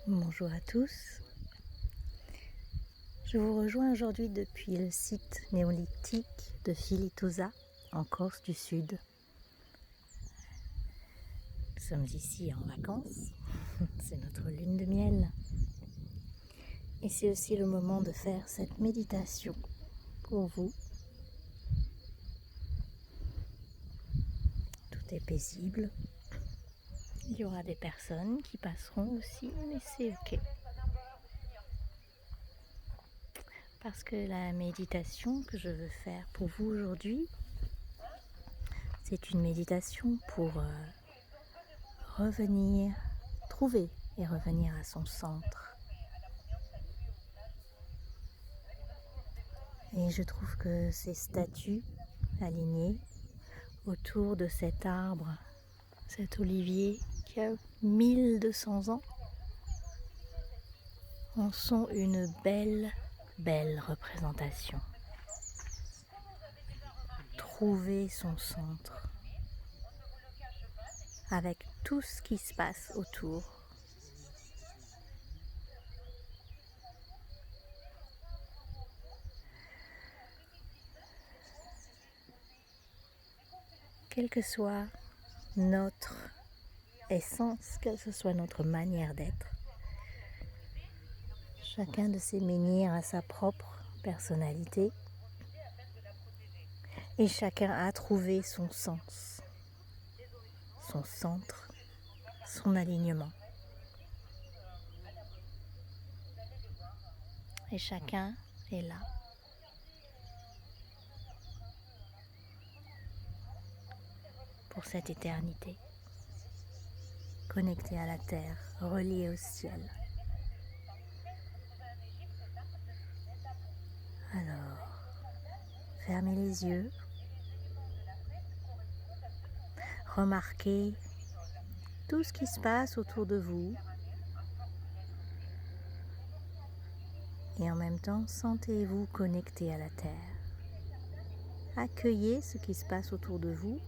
Bonjour à tous. Je vous rejoins aujourd'hui depuis le site néolithique de Filitosa, en Corse du Sud. Nous sommes ici en vacances, c'est notre lune de miel. Et c'est aussi le moment de faire cette méditation pour vous. Tout est paisible. Il y aura des personnes qui passeront aussi, mais c'est ok. Parce que la méditation que je veux faire pour vous aujourd'hui, c'est une méditation pour revenir, trouver et revenir à son centre. Et je trouve que ces statues alignées autour de cet arbre, cet olivier qui a 1200 ans, en sont une belle représentation. Trouver son centre avec tout ce qui se passe autour. Quelle que soit notre essence, quelle que soit notre manière d'être, chacun de ces menhirs a sa propre personnalité et chacun a trouvé son sens, son centre, son alignement. Et chacun est là. Pour cette éternité, connecté à la terre, relié au ciel. Alors, fermez les yeux, remarquez tout ce qui se passe autour de vous et en même temps, sentez-vous connecté à la terre. Accueillez ce qui se passe autour de vous,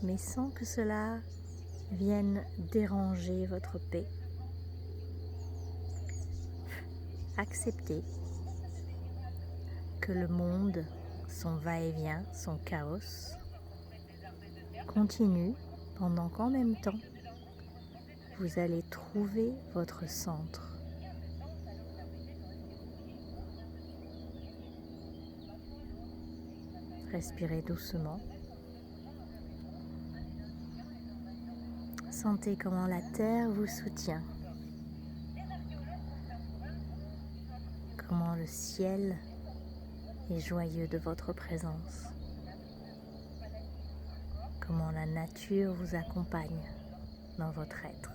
mais sans que cela vienne déranger votre paix. Acceptez que le monde, son va-et-vient, son chaos, continue pendant qu'en même temps, vous allez trouver votre centre. Respirez doucement. Sentez comment la terre vous soutient. Comment le ciel est joyeux de votre présence. Comment la nature vous accompagne dans votre être.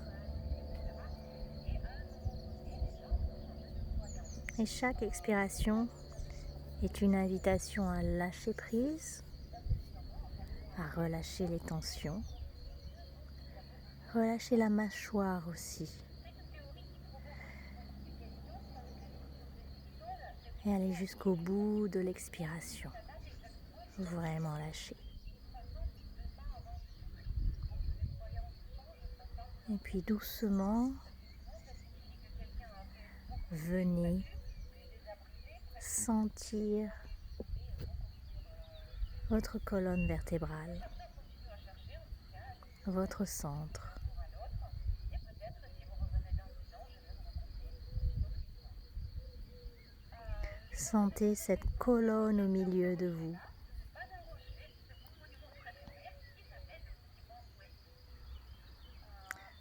Et chaque expiration est une invitation à lâcher prise, à relâcher les tensions, relâcher la mâchoire aussi. Et aller jusqu'au bout de l'expiration. Vraiment lâcher. Et puis doucement, venez sentir votre colonne vertébrale, votre centre. Sentez cette colonne au milieu de vous.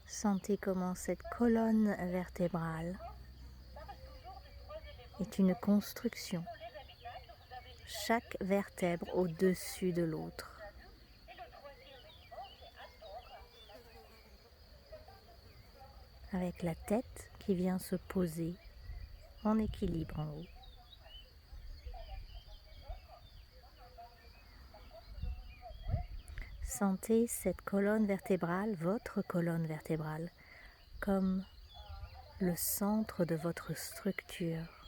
Sentez comment cette colonne vertébrale est une construction. Chaque vertèbre au-dessus de l'autre. Avec la tête qui vient se poser en équilibre en haut. Sentez cette colonne vertébrale, votre colonne vertébrale, comme le centre de votre structure,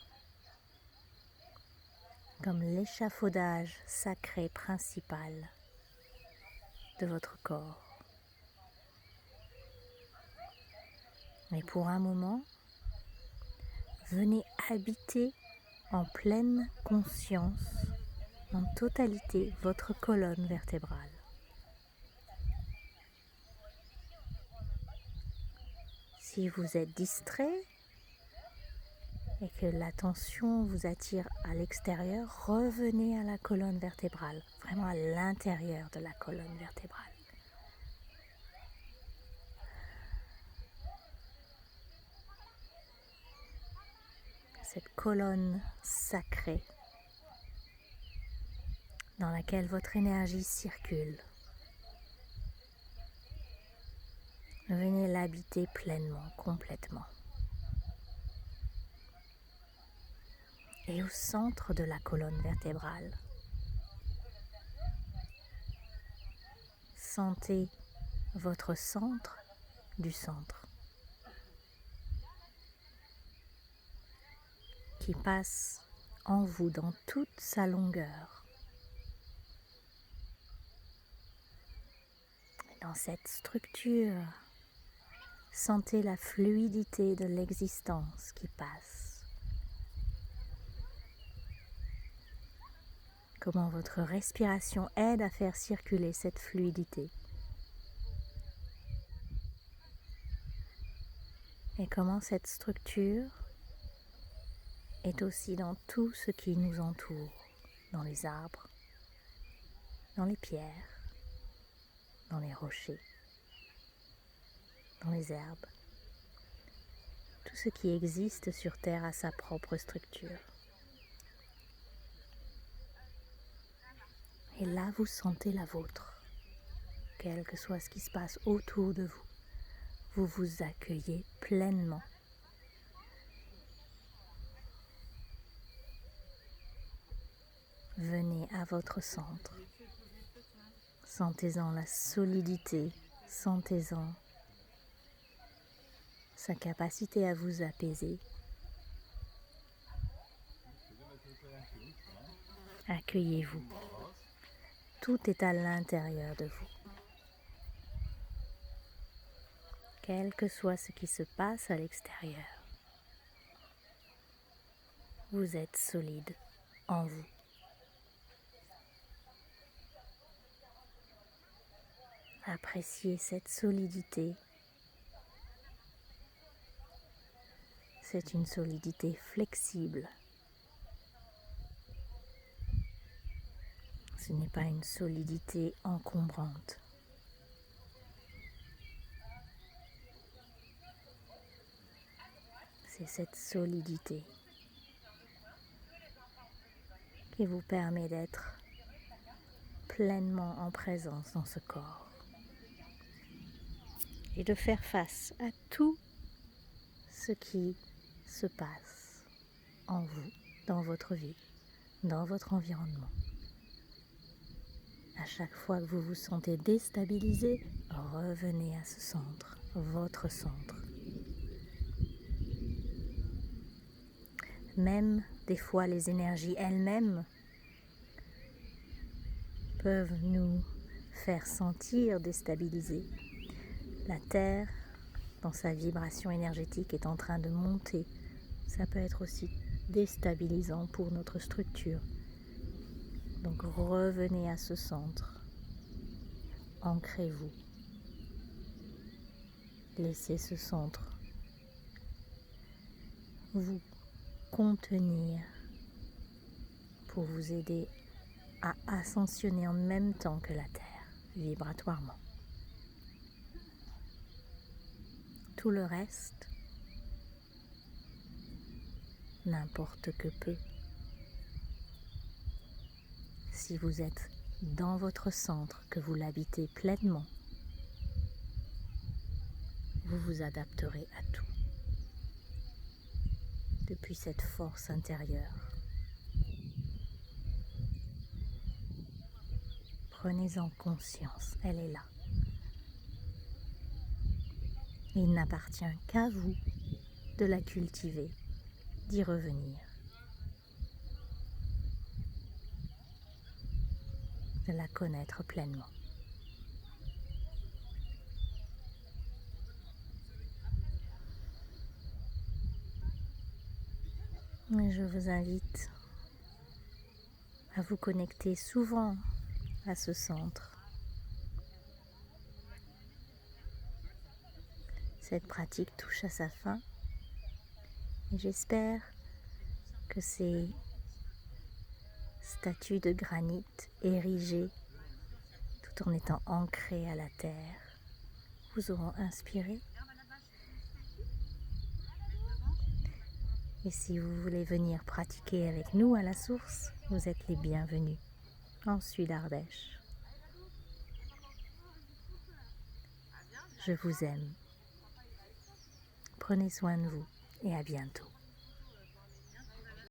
comme l'échafaudage sacré principal de votre corps. Et pour un moment, venez habiter en pleine conscience, en totalité, votre colonne vertébrale. Si vous êtes distrait et que l'attention vous attire à l'extérieur, revenez à la colonne vertébrale, vraiment à l'intérieur de la colonne vertébrale. Cette colonne sacrée dans laquelle votre énergie circule. Venez l'habiter pleinement, complètement. Et au centre de la colonne vertébrale, sentez votre centre du centre qui passe en vous dans toute sa longueur. Dans cette structure, sentez la fluidité de l'existence qui passe. Comment votre respiration aide à faire circuler cette fluidité. Et comment cette structure est aussi dans tout ce qui nous entoure, dans les arbres, dans les pierres, dans les rochers, dans les herbes. Tout ce qui existe sur Terre a sa propre structure. Et là, vous sentez la vôtre, quel que soit ce qui se passe autour de vous. Vous vous accueillez pleinement. Venez à votre centre. Sentez-en la solidité, sentez-en sa capacité à vous apaiser. Accueillez-vous. Tout est à l'intérieur de vous. Quel que soit ce qui se passe à l'extérieur, vous êtes solide en vous. Appréciez cette solidité. C'est une solidité flexible. Ce n'est pas une solidité encombrante. C'est cette solidité qui vous permet d'être pleinement en présence dans ce corps et de faire face à tout ce qui se passe en vous, dans votre vie, dans votre environnement. À chaque fois que vous vous sentez déstabilisé, revenez à ce centre, votre centre. Même des fois, les énergies elles-mêmes peuvent nous faire sentir déstabilisés. La Terre, dans sa vibration énergétique, est en train de monter. Ça peut être aussi déstabilisant pour notre structure. Donc revenez à ce centre. Ancrez-vous. Laissez ce centre vous contenir pour vous aider à ascensionner en même temps que la Terre, vibratoirement. Tout le reste n'importe que peu. Si vous êtes dans votre centre, que vous l'habitez pleinement, vous vous adapterez à tout. Depuis cette force intérieure. Prenez-en conscience, elle est là. Il n'appartient qu'à vous de la cultiver, d'y revenir, de la connaître pleinement. Et je vous invite à vous connecter souvent à ce centre. Cette pratique touche à sa fin et j'espère que ces statues de granit érigées tout en étant ancrées à la terre vous auront inspiré. Et si vous voulez venir pratiquer avec nous à la source, vous êtes les bienvenus en Sud-Ardèche. Je vous aime. Prenez soin de vous et à bientôt.